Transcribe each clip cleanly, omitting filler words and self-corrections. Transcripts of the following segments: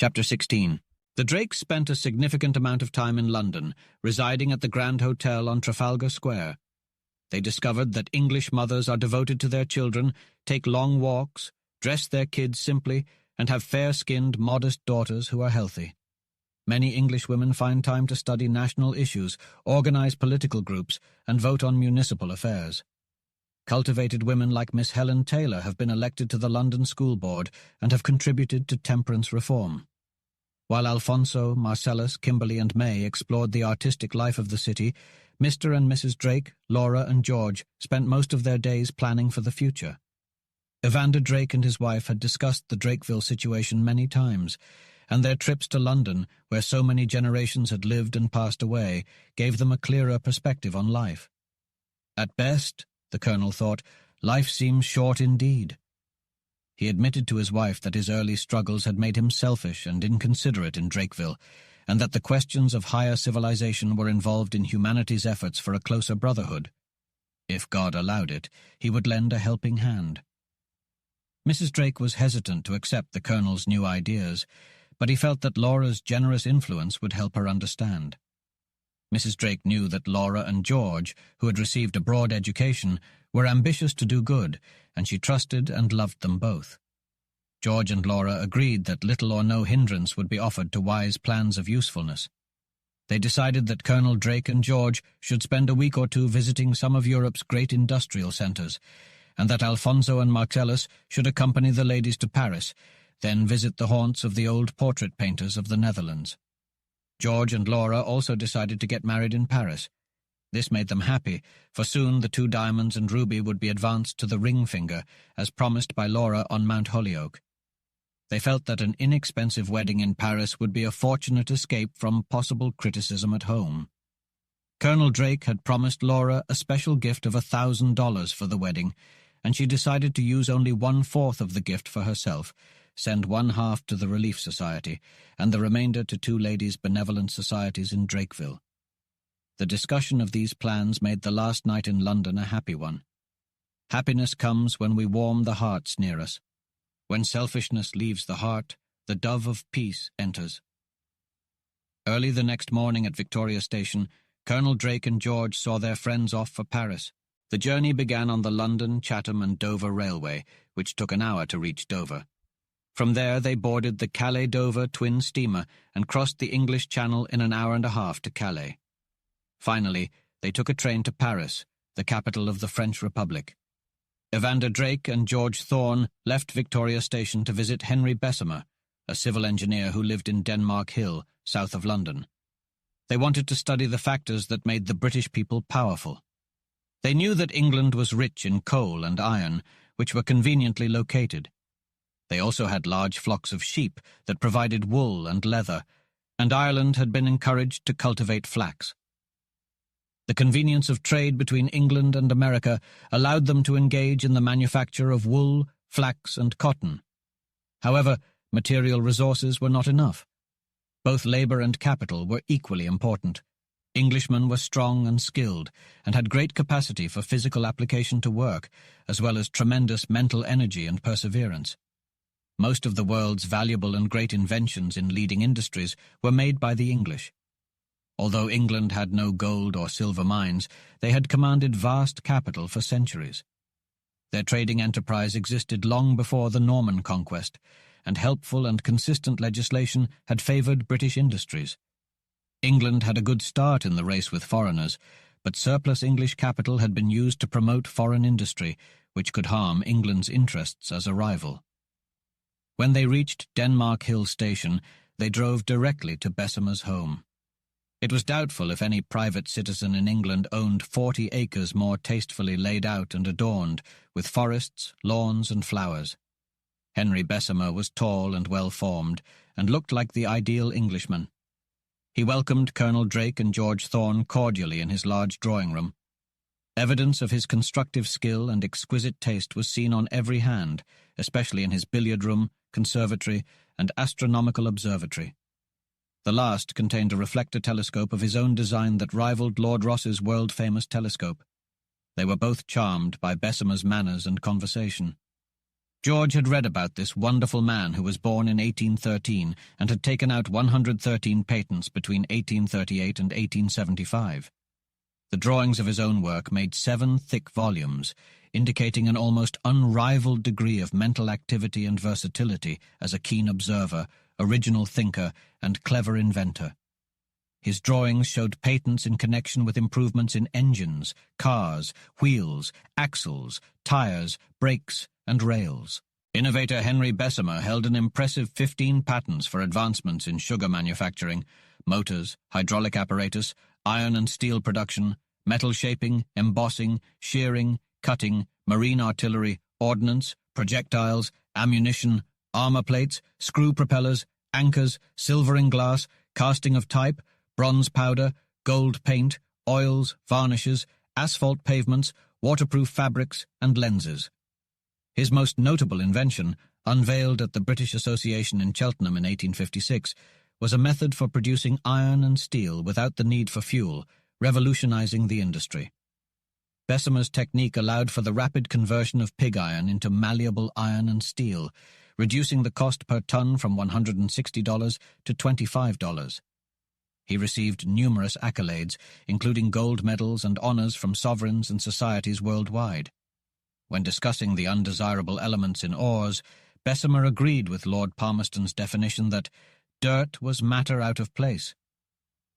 Chapter 16. The Drakes spent a significant amount of time in London, residing at the Grand Hotel on Trafalgar Square. They discovered that English mothers are devoted to their children, take long walks, dress their kids simply, and have fair-skinned, modest daughters who are healthy. Many English women find time to study national issues, organize political groups, and vote on municipal affairs. Cultivated women like Miss Helen Taylor have been elected to the London School Board and have contributed to temperance reform. While Alfonso, Marcellus, Kimberly, and May explored the artistic life of the city, Mr. and Mrs. Drake, Laura, and George spent most of their days planning for the future. Evander Drake and his wife had discussed the Drakeville situation many times, and their trips to London, where so many generations had lived and passed away, gave them a clearer perspective on life. At best, the Colonel thought, life seems short indeed. He admitted to his wife that his early struggles had made him selfish and inconsiderate in Drakeville, and that the questions of higher civilization were involved in humanity's efforts for a closer brotherhood. If God allowed it, he would lend a helping hand. Mrs. Drake was hesitant to accept the Colonel's new ideas, but he felt that Laura's generous influence would help her understand. Mrs. Drake knew that Laura and George, who had received a broad education, were ambitious to do good, and she trusted and loved them both. George and Laura agreed that little or no hindrance would be offered to wise plans of usefulness. They decided that Colonel Drake and George should spend a week or two visiting some of Europe's great industrial centres, and that Alfonso and Marcellus should accompany the ladies to Paris, then visit the haunts of the old portrait painters of the Netherlands. George and Laura also decided to get married in Paris. This made them happy, for soon the 2 diamonds and ruby would be advanced to the ring finger, as promised by Laura on Mount Holyoke. They felt that an inexpensive wedding in Paris would be a fortunate escape from possible criticism at home. Colonel Drake had promised Laura a special gift of $1,000 for the wedding, and she decided to use only 1/4 of the gift for herself, send 1/2 to the Relief Society, and the remainder to 2 ladies' benevolent societies in Drakeville. The discussion of these plans made the last night in London a happy one. Happiness comes when we warm the hearts near us. When selfishness leaves the heart, the dove of peace enters. Early the next morning at Victoria Station, Colonel Drake and George saw their friends off for Paris. The journey began on the London, Chatham and Dover Railway, which took an hour to reach Dover. From there they boarded the Calais-Dover twin steamer and crossed the English Channel in an hour and a half to Calais. Finally, they took a train to Paris, the capital of the French Republic. Evander Drake and George Thorn left Victoria Station to visit Henry Bessemer, a civil engineer who lived in Denmark Hill, south of London. They wanted to study the factors that made the British people powerful. They knew that England was rich in coal and iron, which were conveniently located. They also had large flocks of sheep that provided wool and leather, and Ireland had been encouraged to cultivate flax. The convenience of trade between England and America allowed them to engage in the manufacture of wool, flax, and cotton. However, material resources were not enough. Both labor and capital were equally important. Englishmen were strong and skilled, and had great capacity for physical application to work, as well as tremendous mental energy and perseverance. Most of the world's valuable and great inventions in leading industries were made by the English. Although England had no gold or silver mines, they had commanded vast capital for centuries. Their trading enterprise existed long before the Norman conquest, and helpful and consistent legislation had favored British industries. England had a good start in the race with foreigners, but surplus English capital had been used to promote foreign industry, which could harm England's interests as a rival. When they reached Denmark Hill Station, they drove directly to Bessemer's home. It was doubtful if any private citizen in England owned 40 acres more tastefully laid out and adorned, with forests, lawns, and flowers. Henry Bessemer was tall and well-formed, and looked like the ideal Englishman. He welcomed Colonel Drake and George Thorn cordially in his large drawing-room. Evidence of his constructive skill and exquisite taste was seen on every hand, especially in his billiard-room, conservatory, and astronomical observatory. The last contained a reflector telescope of his own design that rivaled Lord Rosse's world-famous telescope. They were both charmed by Bessemer's manners and conversation. George had read about this wonderful man who was born in 1813 and had taken out 113 patents between 1838 and 1875. The drawings of his own work made 7 thick volumes, indicating an almost unrivaled degree of mental activity and versatility as a keen observer, original thinker, and clever inventor. His drawings showed patents in connection with improvements in engines, cars, wheels, axles, tires, brakes, and rails. Innovator Henry Bessemer held an impressive 15 patents for advancements in sugar manufacturing, motors, hydraulic apparatus, iron and steel production, metal shaping, embossing, shearing, cutting, marine artillery, ordnance, projectiles, ammunition, armor plates, screw propellers, anchors, silvering glass, casting of type, bronze powder, gold paint, oils, varnishes, asphalt pavements, waterproof fabrics, and lenses. His most notable invention, unveiled at the British Association in Cheltenham in 1856, was a method for producing iron and steel without the need for fuel, revolutionizing the industry. Bessemer's technique allowed for the rapid conversion of pig iron into malleable iron and steel, reducing the cost per ton from $160 to $25. He received numerous accolades, including gold medals and honors from sovereigns and societies worldwide. When discussing the undesirable elements in ores, Bessemer agreed with Lord Palmerston's definition that dirt was matter out of place.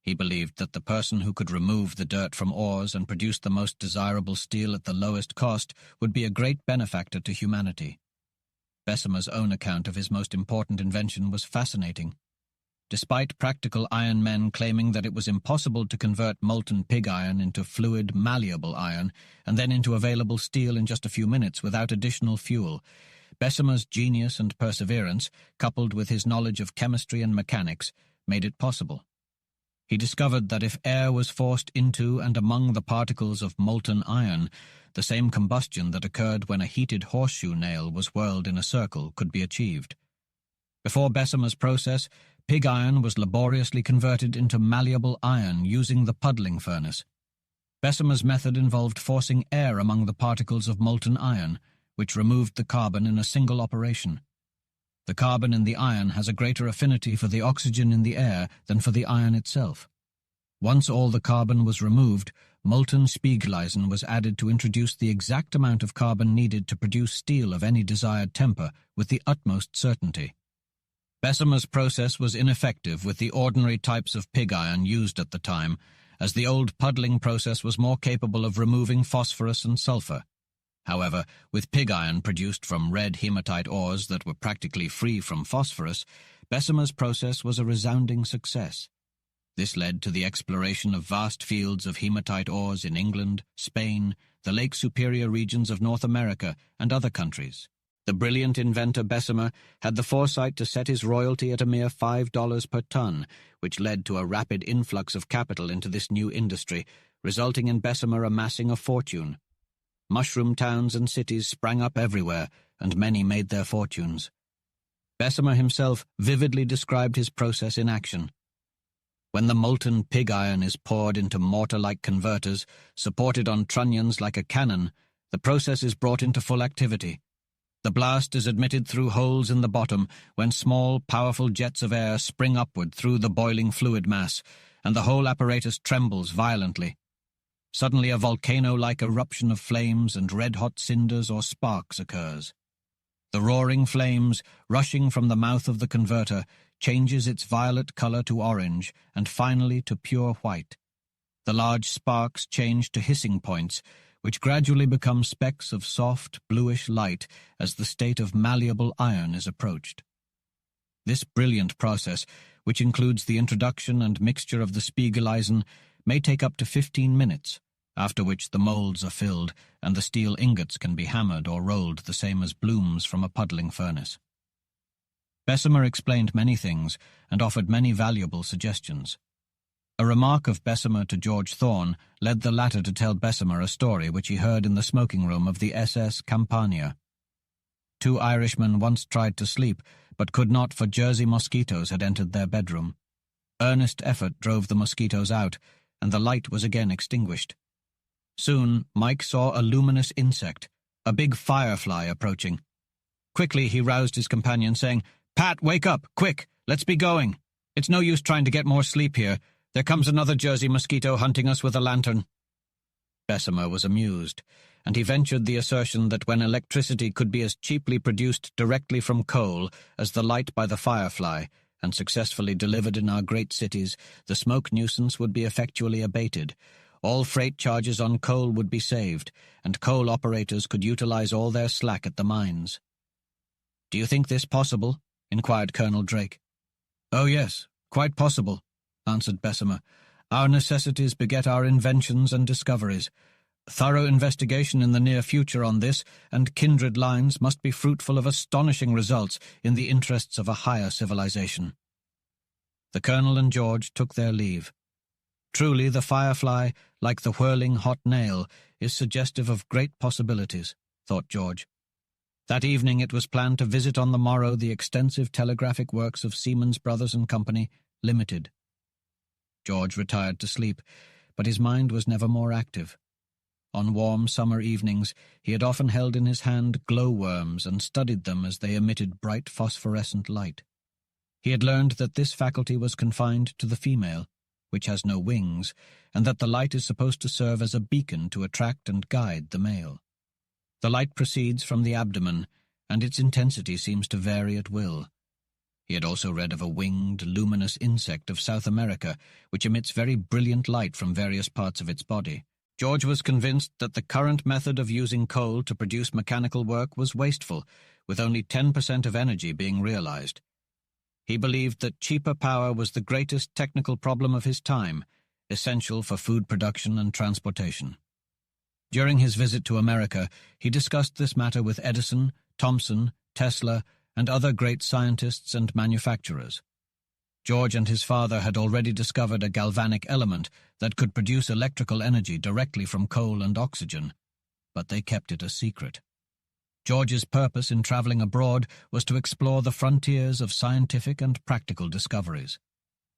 He believed that the person who could remove the dirt from ores and produce the most desirable steel at the lowest cost would be a great benefactor to humanity. Bessemer's own account of his most important invention was fascinating. Despite practical iron men claiming that it was impossible to convert molten pig iron into fluid, malleable iron and then into available steel in just a few minutes without additional fuel, Bessemer's genius and perseverance, coupled with his knowledge of chemistry and mechanics, made it possible. He discovered that if air was forced into and among the particles of molten iron, the same combustion that occurred when a heated horseshoe nail was whirled in a circle could be achieved. Before Bessemer's process, pig iron was laboriously converted into malleable iron using the puddling furnace. Bessemer's method involved forcing air among the particles of molten iron, which removed the carbon in a single operation. The carbon in the iron has a greater affinity for the oxygen in the air than for the iron itself. Once all the carbon was removed, molten Spiegeleisen was added to introduce the exact amount of carbon needed to produce steel of any desired temper with the utmost certainty. Bessemer's process was ineffective with the ordinary types of pig iron used at the time, as the old puddling process was more capable of removing phosphorus and sulfur. However, with pig iron produced from red hematite ores that were practically free from phosphorus, Bessemer's process was a resounding success. This led to the exploration of vast fields of hematite ores in England, Spain, the Lake Superior regions of North America, and other countries. The brilliant inventor Bessemer had the foresight to set his royalty at a mere $5 per ton, which led to a rapid influx of capital into this new industry, resulting in Bessemer amassing a fortune. Mushroom towns and cities sprang up everywhere, and many made their fortunes. Bessemer himself vividly described his process in action. When the molten pig iron is poured into mortar-like converters, supported on trunnions like a cannon, the process is brought into full activity. The blast is admitted through holes in the bottom when small, powerful jets of air spring upward through the boiling fluid mass, and the whole apparatus trembles violently. Suddenly a volcano-like eruption of flames and red-hot cinders or sparks occurs. The roaring flames, rushing from the mouth of the converter, changes its violet color to orange and finally to pure white. The large sparks change to hissing points, which gradually become specks of soft, bluish light as the state of malleable iron is approached. This brilliant process, which includes the introduction and mixture of the Spiegeleisen, may take up to 15 minutes, after which the molds are filled and the steel ingots can be hammered or rolled the same as blooms from a puddling furnace. Bessemer explained many things and offered many valuable suggestions. A remark of Bessemer to George Thorn led the latter to tell Bessemer a story which he heard in the smoking room of the SS Campania. 2 Irishmen once tried to sleep, but could not, for Jersey mosquitoes had entered their bedroom. Earnest effort drove the mosquitoes out, and the light was again extinguished. Soon Mike saw a luminous insect, a big firefly approaching. Quickly he roused his companion, saying, "Pat, wake up, quick, let's be going. It's no use trying to get more sleep here. There comes another Jersey mosquito hunting us with a lantern." Bessemer was amused, and he ventured the assertion that when electricity could be as cheaply produced directly from coal as the light by the firefly, and successfully delivered in our great cities, the smoke nuisance would be effectually abated. All freight charges on coal would be saved, and coal operators could utilize all their slack at the mines. "Do you think this possible?" inquired Colonel Drake. "Oh yes, quite possible," answered Bessemer. "Our necessities beget our inventions and discoveries. Thorough investigation in the near future on this and kindred lines must be fruitful of astonishing results in the interests of a higher civilization." The Colonel and George took their leave. Truly, the firefly, like the whirling hot nail, is suggestive of great possibilities, thought George. That evening it was planned to visit on the morrow the extensive telegraphic works of Siemens Brothers and Company, Limited. George retired to sleep, but his mind was never more active. On warm summer evenings he had often held in his hand glowworms and studied them as they emitted bright phosphorescent light. He had learned that this faculty was confined to the female, which has no wings, and that the light is supposed to serve as a beacon to attract and guide the male. The light proceeds from the abdomen, and its intensity seems to vary at will. He had also read of a winged, luminous insect of South America, which emits very brilliant light from various parts of its body. George was convinced that the current method of using coal to produce mechanical work was wasteful, with only 10% of energy being realized. He believed that cheaper power was the greatest technical problem of his time, essential for food production and transportation. During his visit to America, he discussed this matter with Edison, Thomson, Tesla, and other great scientists and manufacturers. George and his father had already discovered a galvanic element that could produce electrical energy directly from coal and oxygen, but they kept it a secret. George's purpose in traveling abroad was to explore the frontiers of scientific and practical discoveries.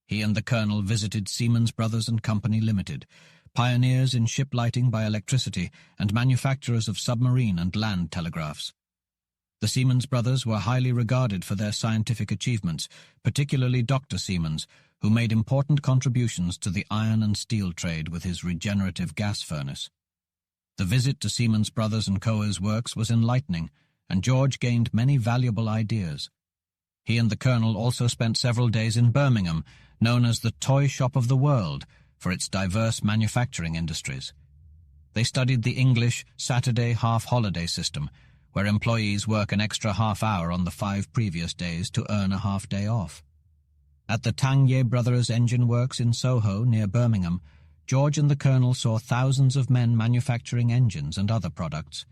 He and the Colonel visited Siemens Brothers and Company Limited, pioneers in ship lighting by electricity and manufacturers of submarine and land telegraphs. The Siemens brothers were highly regarded for their scientific achievements, particularly Dr. Siemens, who made important contributions to the iron and steel trade with his regenerative gas furnace. The visit to Siemens Brothers and Co.'s works was enlightening, and George gained many valuable ideas. He and the Colonel also spent several days in Birmingham, known as the toy shop of the world, for its diverse manufacturing industries. They studied the English Saturday half-holiday system, where employees work an extra half-hour on the 5 previous days to earn a half-day off. At the Tanguay Brothers Engine Works in Soho, near Birmingham, George and the Colonel saw thousands of men manufacturing engines and other products.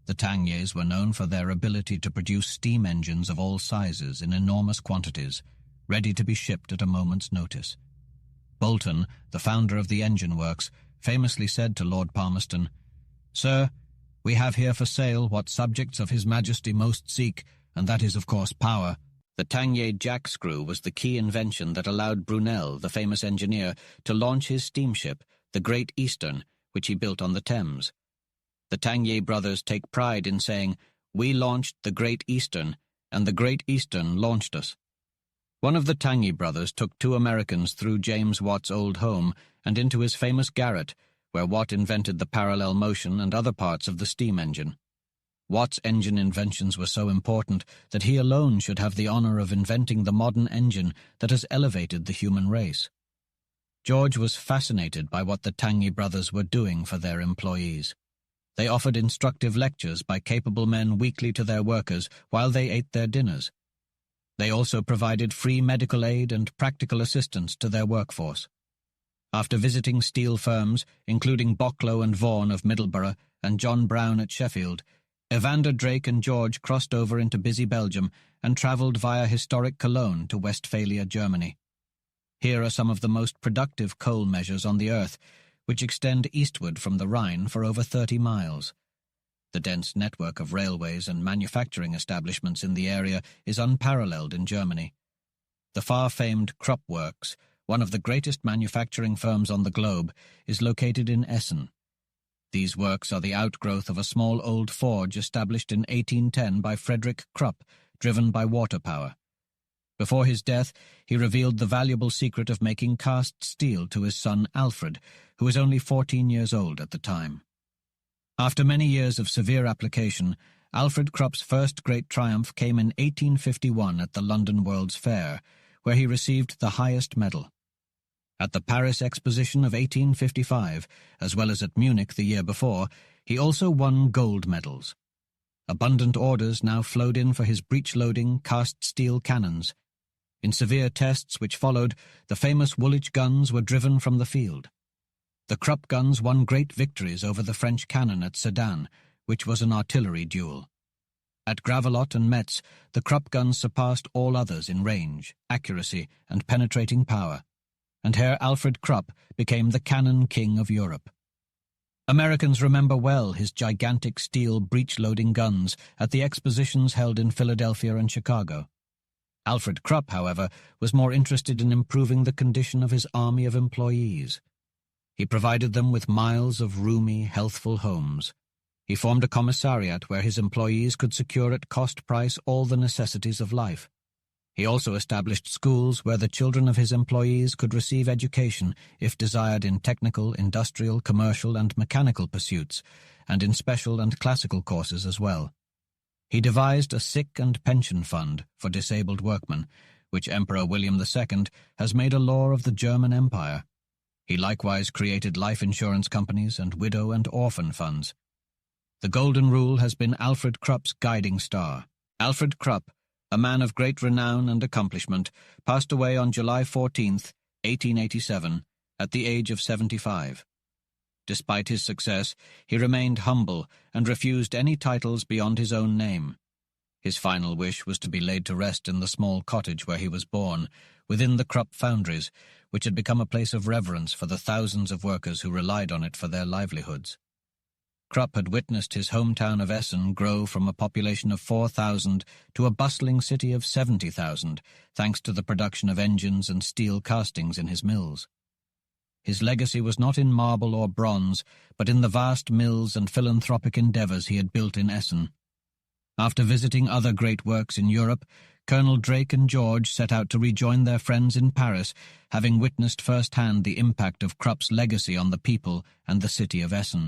The Tangyays were known for their ability to produce steam engines of all sizes in enormous quantities, ready to be shipped at a moment's notice. Bolton, the founder of the engine works, famously said to Lord Palmerston, "Sir, we have here for sale what subjects of His Majesty most seek, and that is, of course, power." The Tanguay jack-screw was the key invention that allowed Brunel, the famous engineer, to launch his steamship, the Great Eastern, which he built on the Thames. The Tanguay brothers take pride in saying, "We launched the Great Eastern, and the Great Eastern launched us." One of the Tanguay brothers took 2 Americans through James Watt's old home and into his famous garret, where Watt invented the parallel motion and other parts of the steam engine. Watt's engine inventions were so important that he alone should have the honor of inventing the modern engine that has elevated the human race. George was fascinated by what the Tanguay brothers were doing for their employees. They offered instructive lectures by capable men weekly to their workers while they ate their dinners. They also provided free medical aid and practical assistance to their workforce. After visiting steel firms, including Bocklow and Vaughan of Middleborough and John Brown at Sheffield, Evander Drake and George crossed over into busy Belgium and travelled via historic Cologne to Westphalia, Germany. Here are some of the most productive coal measures on the earth, which extend eastward from the Rhine for over 30 miles. The dense network of railways and manufacturing establishments in the area is unparalleled in Germany. The far-famed Krupp Works, one of the greatest manufacturing firms on the globe, is located in Essen. These works are the outgrowth of a small old forge established in 1810 by Frederick Krupp, driven by water power. Before his death, he revealed the valuable secret of making cast steel to his son Alfred, who was only 14 years old at the time. After many years of severe application, Alfred Krupp's first great triumph came in 1851 at the London World's Fair, where he received the highest medal. At the Paris Exposition of 1855, as well as at Munich the year before, he also won gold medals. Abundant orders now flowed in for his breech-loading cast steel cannons. In severe tests which followed, the famous Woolwich guns were driven from the field. The Krupp guns won great victories over the French cannon at Sedan, which was an artillery duel. At Gravelotte and Metz, the Krupp guns surpassed all others in range, accuracy, and penetrating power, and Herr Alfred Krupp became the cannon king of Europe. Americans remember well his gigantic steel breech-loading guns at the expositions held in Philadelphia and Chicago. Alfred Krupp, however, was more interested in improving the condition of his army of employees. He provided them with miles of roomy, healthful homes. He formed a commissariat where his employees could secure at cost price all the necessities of life. He also established schools where the children of his employees could receive education if desired in technical, industrial, commercial, and mechanical pursuits, and in special and classical courses as well. He devised a sick and pension fund for disabled workmen, which Emperor William II has made a law of the German Empire. He likewise created life insurance companies and widow and orphan funds. The Golden Rule has been Alfred Krupp's guiding star. Alfred Krupp, a man of great renown and accomplishment, passed away on July 14, 1887, at the age of 75. Despite his success, he remained humble and refused any titles beyond his own name. His final wish was to be laid to rest in the small cottage where he was born, within the Krupp foundries, which had become a place of reverence for the thousands of workers who relied on it for their livelihoods. Krupp had witnessed his hometown of Essen grow from a population of 4,000 to a bustling city of 70,000, thanks to the production of engines and steel castings in his mills. His legacy was not in marble or bronze, but in the vast mills and philanthropic endeavors he had built in Essen. After visiting other great works in Europe, Colonel Drake and George set out to rejoin their friends in Paris, having witnessed firsthand the impact of Krupp's legacy on the people and the city of Essen.